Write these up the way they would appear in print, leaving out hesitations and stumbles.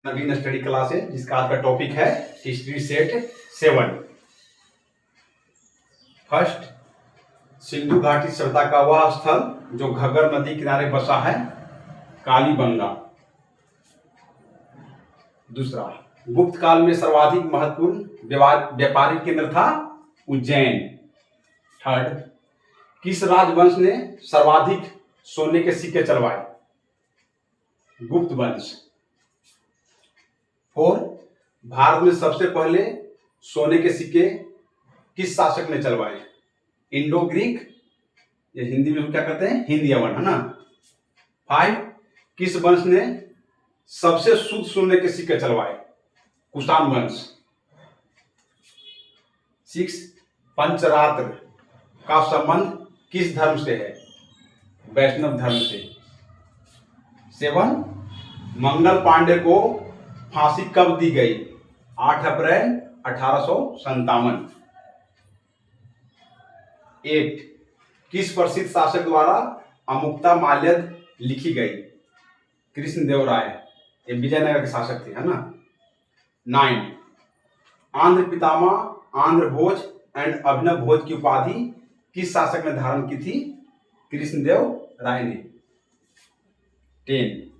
नवीन study class है जिसका आज का टॉपिक है हिस्ट्री सेट 7। फर्स्ट, सिंधु घाटी सभ्यता का वह स्थल जो घग्गर नदी किनारे बसा है, कालीबंगा। दूसरा, गुप्त काल में सर्वाधिक महत्वपूर्ण व्यापारिक केंद्र था उज्जैन। थर्ड, किस राजवंश ने सर्वाधिक सोने के सिक्के चलवाए? गुप्त वंश। 4, भारत में सबसे पहले सोने के सिक्के किस शासक ने चलवाए? इंडो ग्रीक, ये हिंदी में क्या कहते हैं, हिंद यवन, है ना। 5, किस वंश ने सबसे शुद्ध सोने के सिक्के चलवाए? कुषाण वंश। 6, पंचरात्र का संबंध किस धर्म से है? वैष्णव धर्म से। 7, मंगल पांडे को फांसी कब दी गई? 8 अप्रैल 1857। 8, किस प्रसिद्ध शासक द्वारा अमुक्ता माल्यद लिखी गई? कृष्णदेवराय, ये विजयनगर के शासक थे, है ना। 9, आंध्र पितामह, आंध्र भोज एंड अभिनव भोज की उपाधि किस शासक ने धारण की थी? कृष्णदेव राय ने। 10,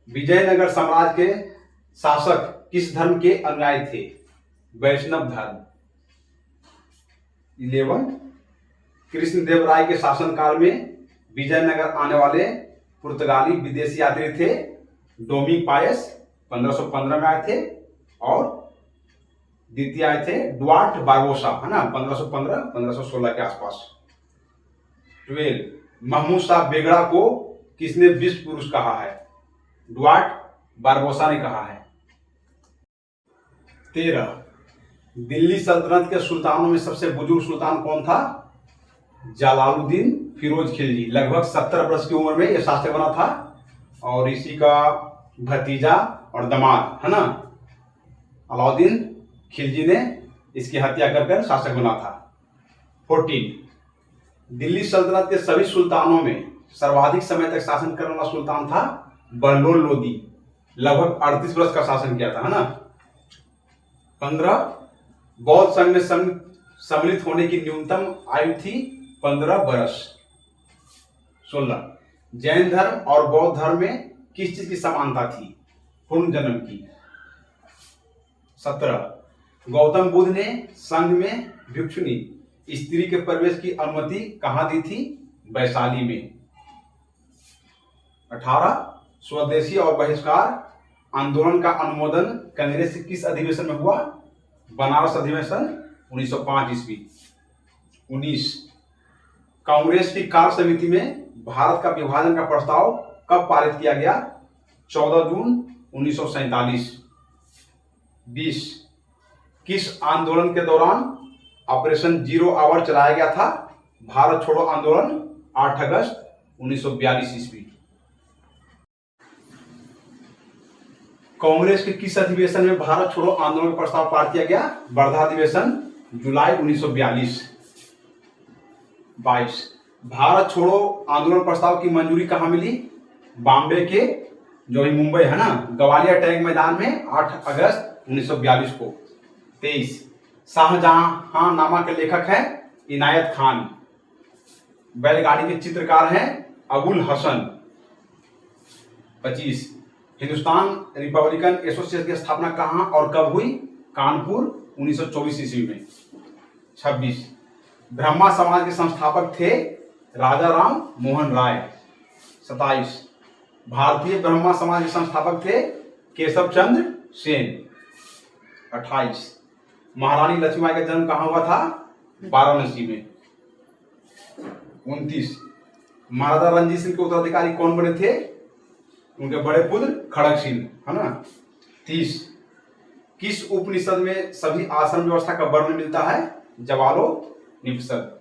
विजयनगर साम्राज्य के शासक किस धर्म के अनुयायी थे? वैष्णव धर्म। 11, कृष्णदेव राय के शासनकाल में विजयनगर आने वाले पुर्तगाली विदेशी यात्री थे डोमिंग पायस, 1515 में आए थे, और द्वितीय आए थे डुआर्ट बारबोसा, है ना, 1515-1516 के आसपास। 12, महमूद शाह बेगड़ा को किसने विश्व पुरुष कहा है? डुआर्ट बारबोसा ने कहा है। 13, दिल्ली सल्तनत के सुल्तानों में सबसे बुजुर्ग सुल्तान कौन था? जलालुद्दीन फिरोज खिलजी। लगभग 70 वर्ष की उम्र में यह शासक बना था, और इसी का भतीजा और दामाद, है ना, अलाउद्दीन खिलजी ने इसकी हत्या कर शासक बना था। 14, दिल्ली सल्तनत के सभी सुल्तानों में सर्वाधिक समय तक शासन करने वाला सुल्तान था बहलोल लोदी। लगभग 38 वर्ष का शासन किया था, है ना। 15, बौद्ध संघ में सम्मिलित होने की न्यूनतम आयु थी 15 वर्ष। 16, जैन धर्म और बौद्ध धर्म में किस चीज की समानता थी? पूर्ण जन्म की। 17, गौतम बुद्ध ने संघ में भिक्षुणी स्त्री के प्रवेश की अनुमति कहाँ दी थी? वैशाली में। 18, स्वदेशी और बहिष्कार आंदोलन का अनुमोदन कांग्रेस के किस अधिवेशन में हुआ? बनारस अधिवेशन 1905 ईस्वी। 19, कांग्रेस की कार्य समिति में भारत का विभाजन का प्रस्ताव कब पारित किया गया? 14 जून 1947। 20, किस आंदोलन के दौरान ऑपरेशन जीरो आवर चलाया गया था? भारत छोड़ो आंदोलन, 8 अगस्त 1942 ईस्वी। कांग्रेस के किस अधिवेशन में भारत छोड़ो आंदोलन का प्रस्ताव पारित किया गया? वर्धा अधिवेशन, जुलाई 1942। 22, भारत छोड़ो आंदोलन प्रस्ताव की मंजूरी कहाँ मिली? बॉम्बे के, जो मुंबई है ना, ग्वालियर टैंक मैदान में 8 अगस्त 1942 को। 23, शाहजहां नामा के लेखक है इनायत खान। बैलगाड़ी के चित्रकार हैं अबुल हसन। 25, हिंदुस्तान रिपब्लिकन एसोसिएशन की स्थापना कहाँ और कब हुई? कानपुर, 1924 ईस्वी में। 26, ब्रह्मा समाज के संस्थापक थे राजा राम मोहन राय। 27, भारतीय ब्रह्मा समाज के संस्थापक थे केशव चंद्र सेन। 28, महारानी लक्ष्मीबाई का जन्म कहाँ हुआ था? वाराणसी में। 29, महाराजा रणजीत सिंह के उत्तराधिकारी कौन बने थे? उनके बड़े पुत्र खड़ग सिंह, है ना। 30, किस उपनिषद में सभी आश्रम व्यवस्था का वर्णन मिलता है? जवालोनिषद।